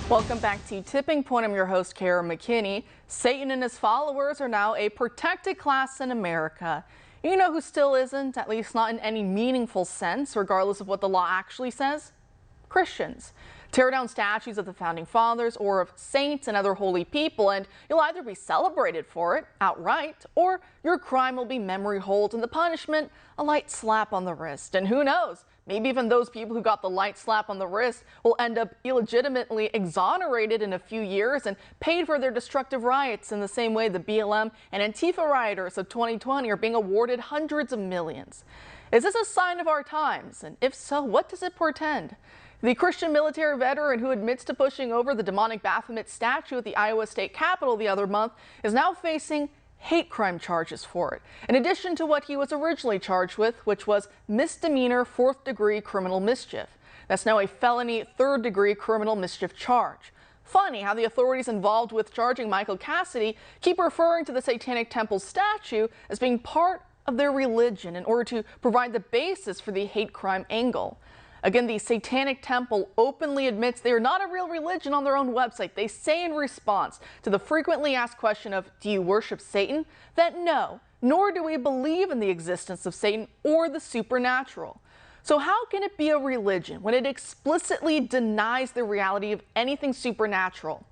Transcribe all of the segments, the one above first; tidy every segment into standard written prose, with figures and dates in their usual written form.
Welcome back to Tipping Point. I'm your host, Kara McKinney. Satan and his followers are now a protected class in America. You know who still isn't, at least not in any meaningful sense, regardless of what the law actually says? Christians. Tear down statues of the founding fathers or of saints and other holy people, and you'll either be celebrated for it outright, or your crime will be memory hold and the punishment a light slap on the wrist. And who knows? Maybe even those people who got the light slap on the wrist will end up illegitimately exonerated in a few years and paid for their destructive riots in the same way the BLM and Antifa rioters of 2020 are being awarded hundreds of millions. Is this a sign of our times? And if so, what does it portend? The Christian military veteran who admits to pushing over the demonic Baphomet statue at the Iowa State Capitol the other month is now facing hate crime charges for it, in addition to what he was originally charged with, which was misdemeanor 4th-degree criminal mischief. That's now a felony 3rd-degree criminal mischief charge. Funny how the authorities involved with charging Michael Cassidy keep referring to the Satanic Temple statue as being part of their religion in order to provide the basis for the hate crime angle. Again, the Satanic Temple openly admits they are not a real religion on their own website. They say in response to the frequently asked question of, do you worship Satan? That no, nor do we believe in the existence of Satan or the supernatural. So how can it be a religion when it explicitly denies the reality of anything supernatural?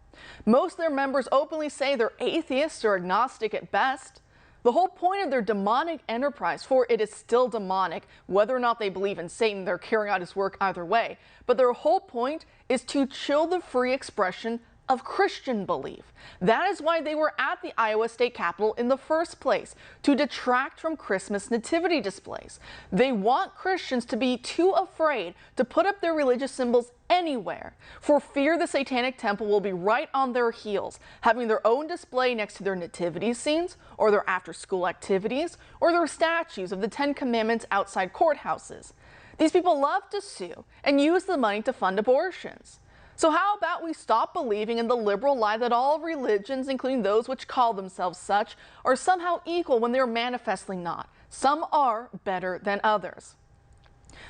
Most of their members openly say they're atheists or agnostic at best. The whole point of their demonic enterprise, for it is still demonic, whether or not they believe in Satan, they're carrying out his work either way, but their whole point is to chill the free expression of Christian belief. That is why they were at the Iowa State Capitol in the first place, to detract from Christmas nativity displays. They want Christians to be too afraid to put up their religious symbols anywhere, for fear the Satanic Temple will be right on their heels, having their own display next to their nativity scenes, or their after-school activities, or their statues of the 10 Commandments outside courthouses. These people love to sue and use the money to fund abortions. So how about we stop believing in the liberal lie that all religions, including those which call themselves such, are somehow equal when they're manifestly not. Some are better than others.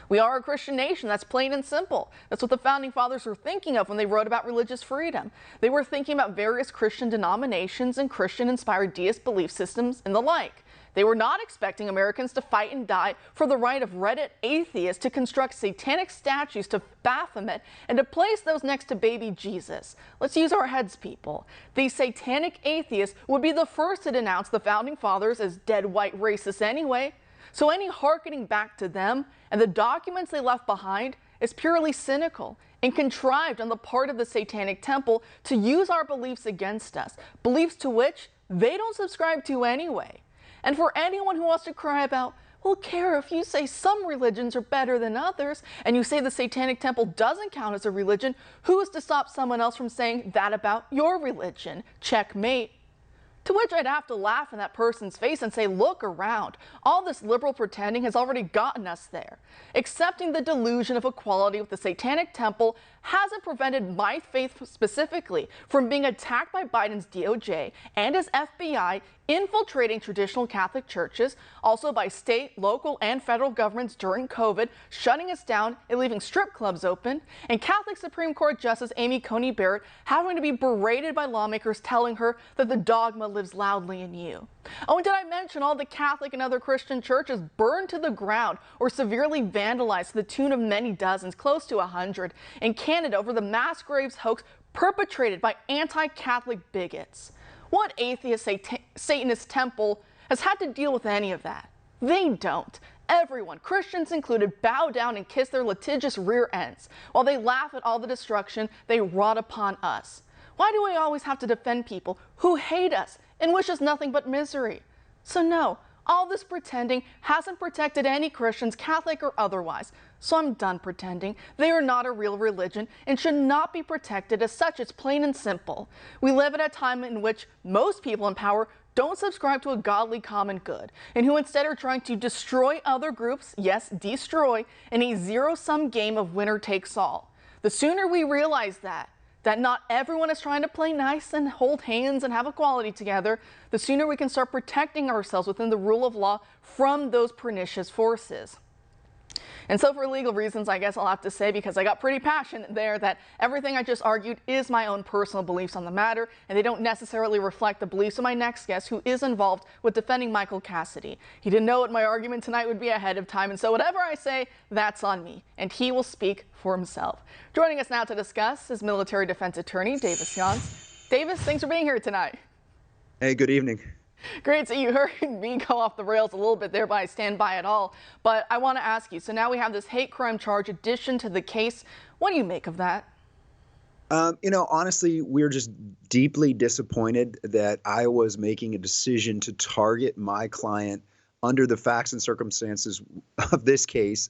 We are a Christian nation, that's plain and simple. That's what the founding fathers were thinking of when they wrote about religious freedom. They were thinking about various Christian denominations and Christian-inspired deist belief systems and the like. They were not expecting Americans to fight and die for the right of Reddit atheists to construct satanic statues to Baphomet and to place those next to baby Jesus. Let's use our heads, people. These satanic atheists would be the first to denounce the founding fathers as dead white racists anyway. So any hearkening back to them and the documents they left behind is purely cynical and contrived on the part of the Satanic Temple to use our beliefs against us, beliefs to which they don't subscribe to anyway. And for anyone who wants to cry about, well, Kara, if you say some religions are better than others, and you say the Satanic Temple doesn't count as a religion, who is to stop someone else from saying that about your religion? Checkmate. To which I'd have to laugh in that person's face and say, look around. All this liberal pretending has already gotten us there. Accepting the delusion of equality with the Satanic Temple hasn't prevented my faith specifically from being attacked by Biden's DOJ and his FBI infiltrating traditional Catholic churches, also by state, local, and federal governments during COVID, shutting us down and leaving strip clubs open, and Catholic Supreme Court Justice Amy Coney Barrett having to be berated by lawmakers telling her that the dogma lives loudly in you. Oh, and did I mention all the Catholic and other Christian churches burned to the ground or severely vandalized to the tune of many dozens, close to 100, in Canada over the mass graves hoax perpetrated by anti-Catholic bigots? What atheist Satanist temple has had to deal with any of that? They don't. Everyone, Christians included, bow down and kiss their litigious rear ends while they laugh at all the destruction they wrought upon us. Why do we always have to defend people who hate us and wish us nothing but misery? So no, all this pretending hasn't protected any Christians, Catholic or otherwise. So I'm done pretending. They are not a real religion and should not be protected as such. It's plain and simple. We live at a time in which most people in power don't subscribe to a godly common good, and who instead are trying to destroy other groups, yes, destroy, in a zero-sum game of winner takes all. The sooner we realize that not everyone is trying to play nice and hold hands and have equality together, the sooner we can start protecting ourselves within the rule of law from those pernicious forces. And so for legal reasons, I guess I'll have to say, because I got pretty passionate there, that everything I just argued is my own personal beliefs on the matter, and they don't necessarily reflect the beliefs of my next guest, who is involved with defending Michael Cassidy. He didn't know what my argument tonight would be ahead of time, and so whatever I say, that's on me, and he will speak for himself. Joining us now to discuss is military defense attorney Davis Younts. Davis, thanks for being here tonight. Hey, good evening. Great. So you heard me go off the rails a little bit there, but I stand by it all. But I want to ask you, so now we have this hate crime charge addition to the case. What do you make of that? Honestly, we're just deeply disappointed that Iowa is making a decision to target my client under the facts and circumstances of this case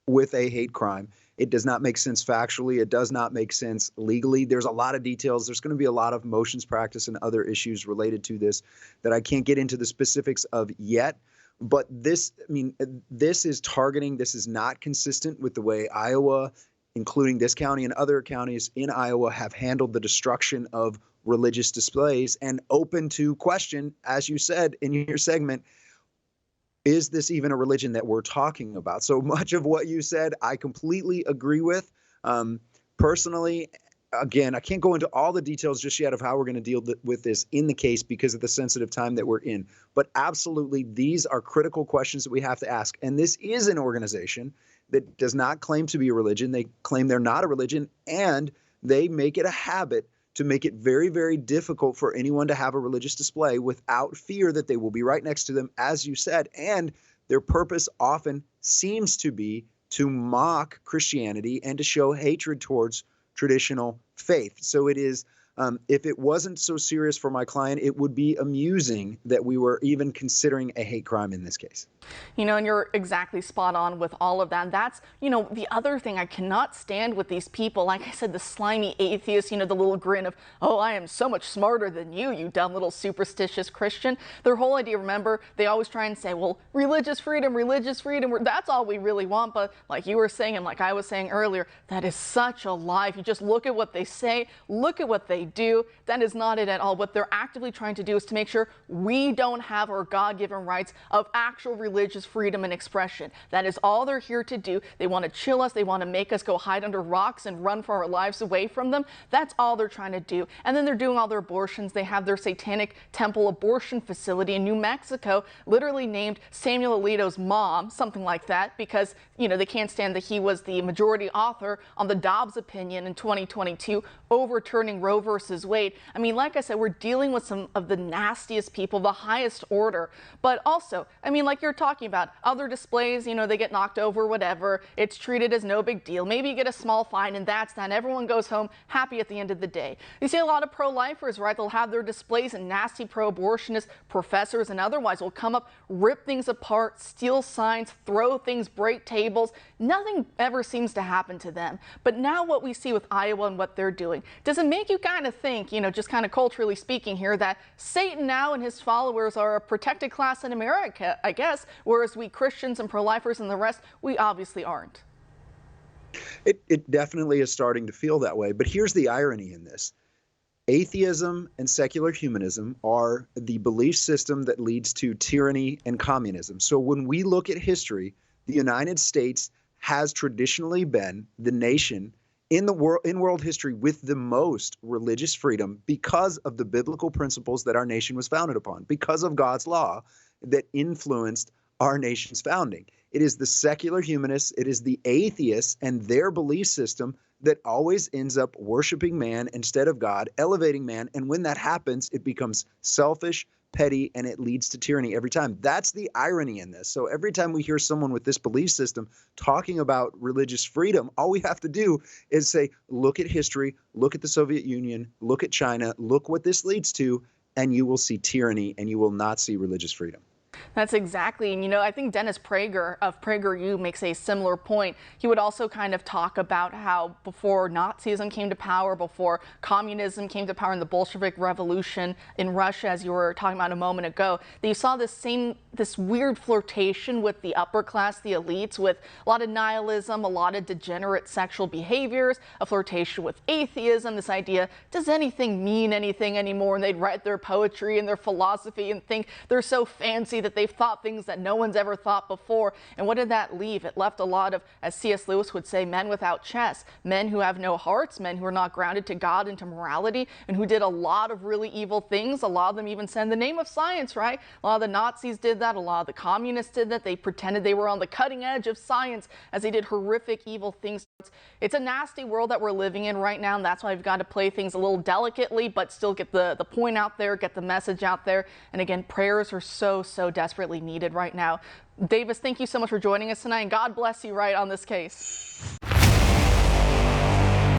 with a hate crime. It does not make sense factually. It does not make sense legally. There's a lot of details. There's going to be a lot of motions practice and other issues related to this that I can't get into the specifics of yet. But this is targeting. This is not consistent with the way Iowa, including this county and other counties in Iowa, have handled the destruction of religious displays, and open to question, as you said in your segment, is this even a religion that we're talking about? So much of what you said, I completely agree with. Personally, again, I can't go into all the details just yet of how we're going to deal with this in the case because of the sensitive time that we're in. But absolutely, these are critical questions that we have to ask. And this is an organization that does not claim to be a religion. They claim they're not a religion, and they make it a habit to make it very, very difficult for anyone to have a religious display without fear that they will be right next to them, as you said. And their purpose often seems to be to mock Christianity and to show hatred towards traditional faith. So it is, if it wasn't so serious for my client, it would be amusing that we were even considering a hate crime in this case. And you're exactly spot on with all of that. And that's, the other thing I cannot stand with these people. Like I said, the slimy atheists, the little grin of, oh, I am so much smarter than you dumb little superstitious Christian. Their whole idea, remember, they always try and say, well, religious freedom, that's all we really want. But like you were saying, and like I was saying earlier, that is such a lie. If you just look at what they say, look at what they do, that is not it at all. What they're actively trying to do is to make sure we don't have our God-given rights of actual religious freedom and expression. That is all they're here to do. They want to chill us. They want to make us go hide under rocks and run for our lives away from them. That's all they're trying to do. And then they're doing all their abortions. They have their satanic temple abortion facility in New Mexico, literally named Samuel Alito's mom, something like that, because, they can't stand that he was the majority author on the Dobbs opinion in 2022, overturning Roe versus Wade. Like I said, we're dealing with some of the nastiest people, the highest order. But also, like you're talking about, other displays, they get knocked over, whatever. It's treated as no big deal. Maybe you get a small fine, and that's that. Everyone goes home happy at the end of the day. You see a lot of pro-lifers, right? They'll have their displays, and nasty pro-abortionists, professors, and otherwise will come up, rip things apart, steal signs, throw things, break tables. Nothing ever seems to happen to them. But now what we see with Iowa and what they're doing, does it make you kind of think, just kind of culturally speaking here, that Satan now and his followers are a protected class in America, I guess, whereas we Christians and pro-lifers and the rest, we obviously aren't? It definitely is starting to feel that way. But here's the irony in this. Atheism and secular humanism are the belief system that leads to tyranny and communism. So when we look at history, the United States has traditionally been the nation in world history with the most religious freedom because of the biblical principles that our nation was founded upon, because of God's law that influenced our nation's founding. It is the secular humanists, it is the atheists and their belief system that always ends up worshiping man instead of God, elevating man. And when that happens, it becomes selfish, petty, and it leads to tyranny every time. That's the irony in this. So every time we hear someone with this belief system talking about religious freedom, all we have to do is say, look at history, look at the Soviet Union, look at China, look what this leads to, and you will see tyranny and you will not see religious freedom. That's exactly, and I think Dennis Prager of PragerU makes a similar point. He would also kind of talk about how before Nazism came to power, before communism came to power in the Bolshevik Revolution in Russia, as you were talking about a moment ago, that you saw this same this weird flirtation with the upper class, the elites, with a lot of nihilism, a lot of degenerate sexual behaviors, a flirtation with atheism, this idea, does anything mean anything anymore? And they'd write their poetry and their philosophy and think they're so fancy that they've thought things that no one's ever thought before. And what did that leave? It left a lot of, as C.S. Lewis would say, men without chests, men who have no hearts, men who are not grounded to God and to morality, and who did a lot of really evil things. A lot of them even said in the name of science, right? A lot of the Nazis did that. A lot of the communists did that. They pretended they were on the cutting edge of science as they did horrific, evil things. It's a nasty world that we're living in right now, and that's why we've got to play things a little delicately, but still get the point out there, get the message out there. And again, prayers are so desperately needed right now. Davis, thank you so much for joining us tonight, and God bless you right on this case.